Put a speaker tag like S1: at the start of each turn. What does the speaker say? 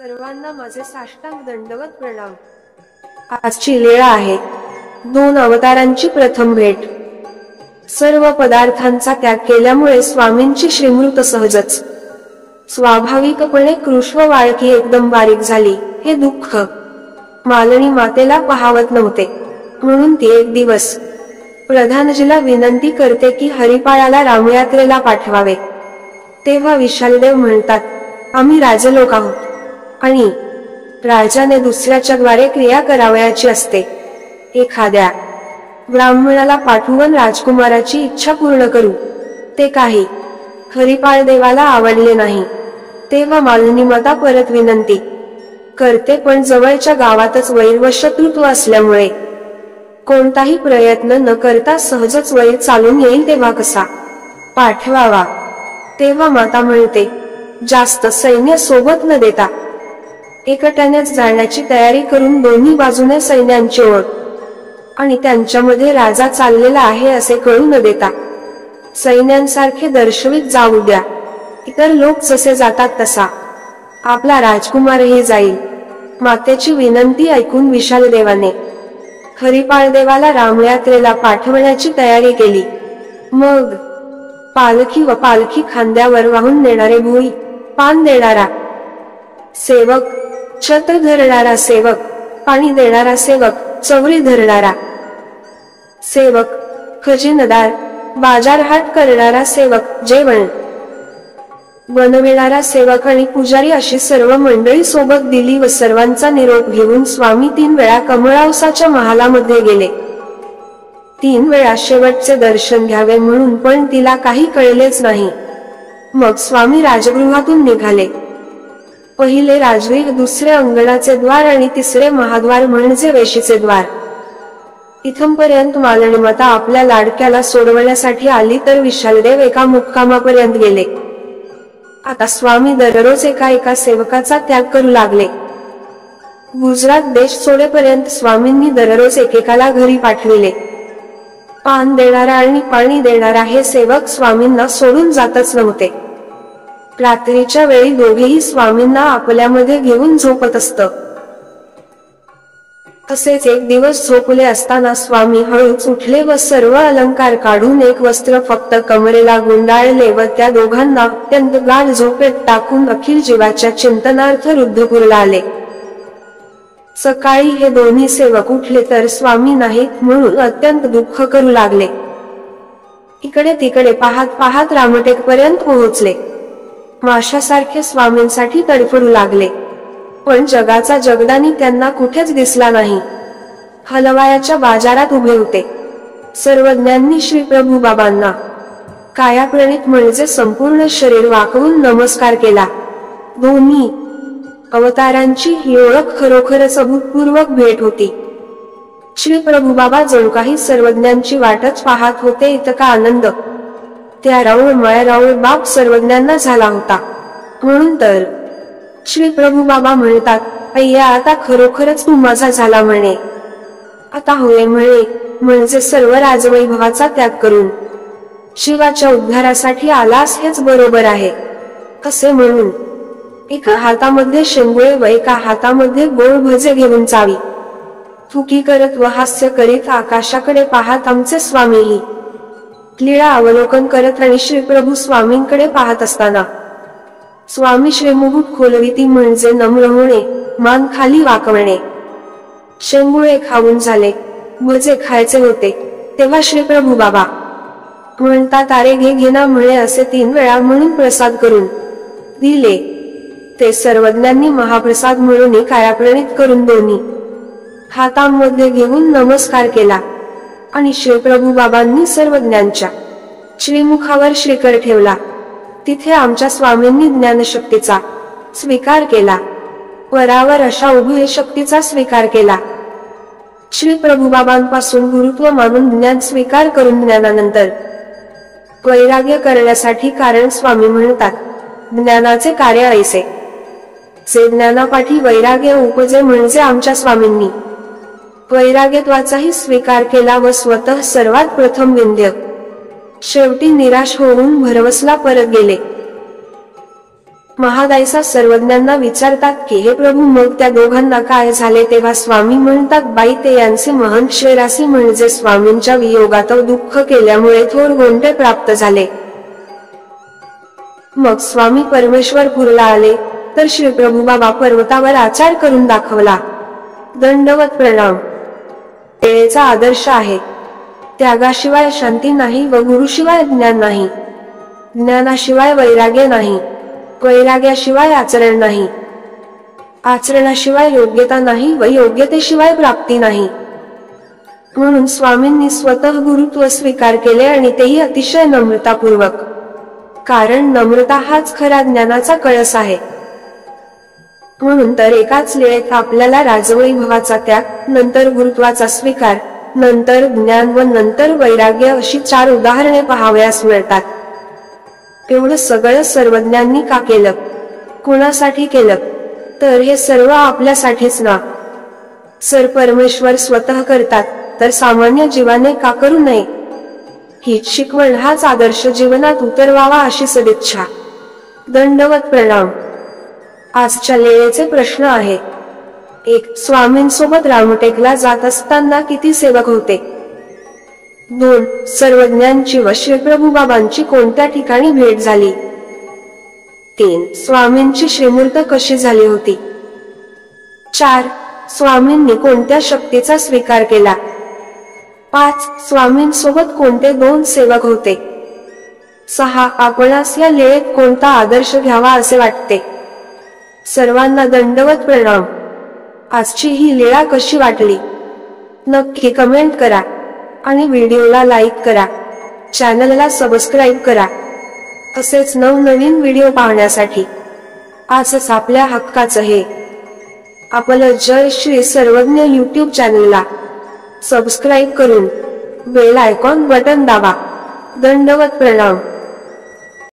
S1: सर्वांना माझे साष्टांग दंडवत प्रणाम। आजची लीळा आहे दोन अवतारांची प्रथम भेट। सर्व पदार्थांचा त्याग केल्यामुळे स्वामींची श्रीमृत सहजच स्वाभाविकपणे कृष्ण वाळकी एकदम बारीक झाली। हे दुःख मालणी मातेला पाहावत नव्हते, म्हणून ती एक दिवस प्रधानजीला विनंती करते की हरिपाळाला रामयात्रेला पाठवावे। तेव्हा विशालदेव म्हणतात, आम्ही राजलोक आहोत आणि राजाने दुसऱ्याच्या द्वारे क्रिया करावयाची असते। एखाद्या ब्राह्मणाला पाठवून राजकुमाराची इच्छा पूर्ण करू, ते काही हरिपाळ देवाला आवडले नाही। तेव्हा मालनी माता परत विनंती करते, पण जवळच्या गावातच वैर व शत्रुत्व असल्यामुळे कोणताही प्रयत्न न करता सहजच वैर चालून येईल तेव्हा कसा पाठवावा। तेव्हा माता म्हणते, जास्त सैन्य सोबत न देता एकट्यानेच जाण्याची तयारी करून दोन्ही बाजूने सैन्यांची ओळ आणि त्यांच्यामध्ये राजा चाललेला आहे असे कळू न देता सैन्यांसारखे दर्शवित जाऊ द्या। इतर लोक जसे जातात तसा आपला राजकुमारही जाईल। मातेची विनंती ऐकून विशालदेवाने हरिपाळ देवाला रामयात्रेला पाठवण्याची तयारी केली। मग पालखी व पालखी खांद्यावर वाहून नेणारे भुई पान देणारा सेवक, छत्र धरणारा सेवक, पाणी देणारा सेवक, चवरी धरणारा सेवक, खजिनदार, बाजारहाट करणारा सेवक, जेवण बनविणारा सेवक आणि पुजारी अशी सर्व मंडळी सोबत दिली व सर्वांचा निरोप घेऊन स्वामी 3 वेळा कमळावसाच्या महालामध्ये गेले। 3 वेळा शेवटचे दर्शन घ्यावे म्हणून, पण तिला काही कळलेच नाही। मग स्वामी राजगृहातून निघाले। पहिले राजगृह, दुसरे अंगणाचे द्वार आणि तिसरे महाद्वार म्हणजे वेशीचे द्वार। इथंपर्यंत मालणी माता आपल्या लाडक्याला सोडवण्यासाठी आली तर विशालदेव एका मुक्कामापर्यंत गेले। आता स्वामी दररोज एका सेवकाचा त्याग करू लागले। गुजरात देश सोडेपर्यंत स्वामींनी दररोज एकेकाला घरी पाठविले। पान देणारा आणि पाणी देणारा हे सेवक स्वामींना सोडून जातच नव्हते। रात्रीच्या वेळी दोघेही स्वामींना आपल्यामध्ये घेऊन झोपत असत। तसेच एक दिवस झोपले असताना स्वामी हळूच उठले व सर्व अलंकार काढून एक वस्त्र फक्त कमरेला गुंडाळले व त्या दोघांना अत्यंत गाढ झोपेत टाकून अखिल जीवाच्या चिंतनार्थ रुद्धपुरला आले। सकाळी हे दोन्ही सेवक उठले तर स्वामी नाहीत म्हणून अत्यंत दुःख करू लागले। इकडे तिकडे पाहत पाहत रामटेक पर्यंत पोहोचले। माशासारखे स्वामींसाठी तडफडू लागले, पण जगाचा जगदानी त्यांना कुठेच दिसला नाही। हलवायाच्या बाजारात उभे होते। सर्वज्ञांनी श्री प्रभू बाबांना कायाप्रणित म्हणजे संपूर्ण शरीर वाकवून नमस्कार केला। दोन्ही अवतारांची ही ओळख खरोखरच अभूतपूर्व भेट होती। श्री प्रभू बाबा जणू काही सर्वज्ञांची वाटच पाहत होते। इतका आनंद त्या राऊळ माया बाप सर्वज्ञांना झाला होता। म्हणून तर श्री प्रभू बाबा म्हणतात, अय्या आता खरोखरच तू माझा झाला म्हणे। आता होय म्हणे, म्हणजे सर्व राजवैभवाचा त्याग करून शिवाच्या उद्धारासाठी आलास हेच बरोबर आहे असे म्हणून एका हातामध्ये शेंगुळे व एका हातामध्ये गोड भजे घेऊन चावी थुकी करत व हास्य करीत आकाशाकडे पाहत आमचे स्वामीही लीळा अवलोकन करत आणि श्री प्रभू स्वामींकडे पाहत असताना स्वामी श्रीमुकुट खोलविती म्हणजे नम्र होणे, मान खाली वाकवणे। शेंगुळे खाऊन झाले, भजे खायचे होते तेव्हा श्री प्रभू बाबा म्हणतात, अरे घे घेना म्हणे असे 3 वेळा म्हणून प्रसाद करून दिले। ते सर्वज्ञांनी महाप्रसाद म्हणून कायाप्रणित करून दोन्ही हातांमध्ये घेऊन नमस्कार केला आणि श्री प्रभू बाबांनी सर्वज्ञांच्या श्रीमुखावर श्रीकर ठेवला। तिथे आमच्या स्वामींनी ज्ञानशक्तीचा स्वीकार केला, वरावर अशा उभय शक्तीचा स्वीकार केला। श्री प्रभू बाबांपासून गुरुत्व मानून ज्ञान स्वीकार करून ज्ञानानंतर वैराग्य करण्यासाठी, कारण स्वामी म्हणतात, ज्ञानाचे कार्य ऐसे जे ज्ञानापाठी वैराग्य उपजे म्हणजे आमच्या स्वामींनी वैराग्यत्वाचाही स्वीकार केला व स्वतः सर्वात प्रथम विंध्य शेवटी निराश होऊन भरवसला परत गेले। महादायसा सर्वज्ञांना विचारतात की हे प्रभू मग त्या दोघांना काय झाले, तेव्हा स्वामी म्हणतात बाई ते यांचे महंत क्षयरासी म्हणजे स्वामींच्या वियोगात दुःख केल्यामुळे थोर गोंडे प्राप्त झाले. मग स्वामी परमेश्वरपूरला आले तर श्री प्रभू बाबा पर्वतावर आचार करून दाखवला. दंडवत प्रणाम. वेळेचा आदर्श आहे. त्यागाशिवाय शांती नाही व गुरुशिवाय ज्ञान नाही. ज्ञानाशिवाय वैराग्य नाही. वैराग्याशिवाय आचरण नाही. आचरणाशिवाय योग्यता नाही व योग्यतेशिवाय प्राप्ती नाही. म्हणून स्वामींनी स्वतः गुरुत्व स्वीकार केले आणि तेही अतिशय नम्रतापूर्वक. कारण नम्रता हाच खरा ज्ञानाचा कळस आहे. म्हणून तर एकाच वेळेत आपल्याला राजवैभवाचा त्याग, नंतर गुरुत्वाचा स्वीकार, नंतर ज्ञान व नंतर वैराग्य अशी 4 उदाहरणे पाहावयास मिळतात. एवढं सगळं सर्वज्ञांनी का केलं? कुणासाठी केलं? तर हे सर्व आपल्यासाठीच ना. सर परमेश्वर स्वतः करतात तर सामान्य जीवाने का करू नये? हीच शिकवण, हाच आदर्श जीवनात उतरवावा अशी सदिच्छा. दंडवत प्रणाम. आजच्या लेळेचे प्रश्न आहेत. 1. स्वामींसोबत रामटेकला जात असताना किती सेवक होते? 2. सर्वज्ञांची व श्री प्रभू बाबांची कोणत्या ठिकाणी भेट झाली? 3. स्वामींची श्रीमूर्त कशी झाली होती? 4. स्वामींनी कोणत्या शक्तीचा स्वीकार केला? 5. स्वामींसोबत कोणते 2 सेवक होते? 6. आपणास या लेळेत कोणता आदर्श घ्यावा असे वाटते? सर्वांना दंडवत प्रणाम. आजची ही लीळा कशी वाटली? नक्की कमेंट करा आणि व्हिडिओला लाईक करा. चॅनलला सबस्क्राईब करा. असेच नवनवीन व्हिडिओ पाहण्यासाठी आजच आपल्या हक्काचं हे आपलं जय श्री सर्वज्ञ यूट्यूब चॅनलला सबस्क्राईब करून बेल आयकॉन बटन दाबा. दंडवत प्रणाम.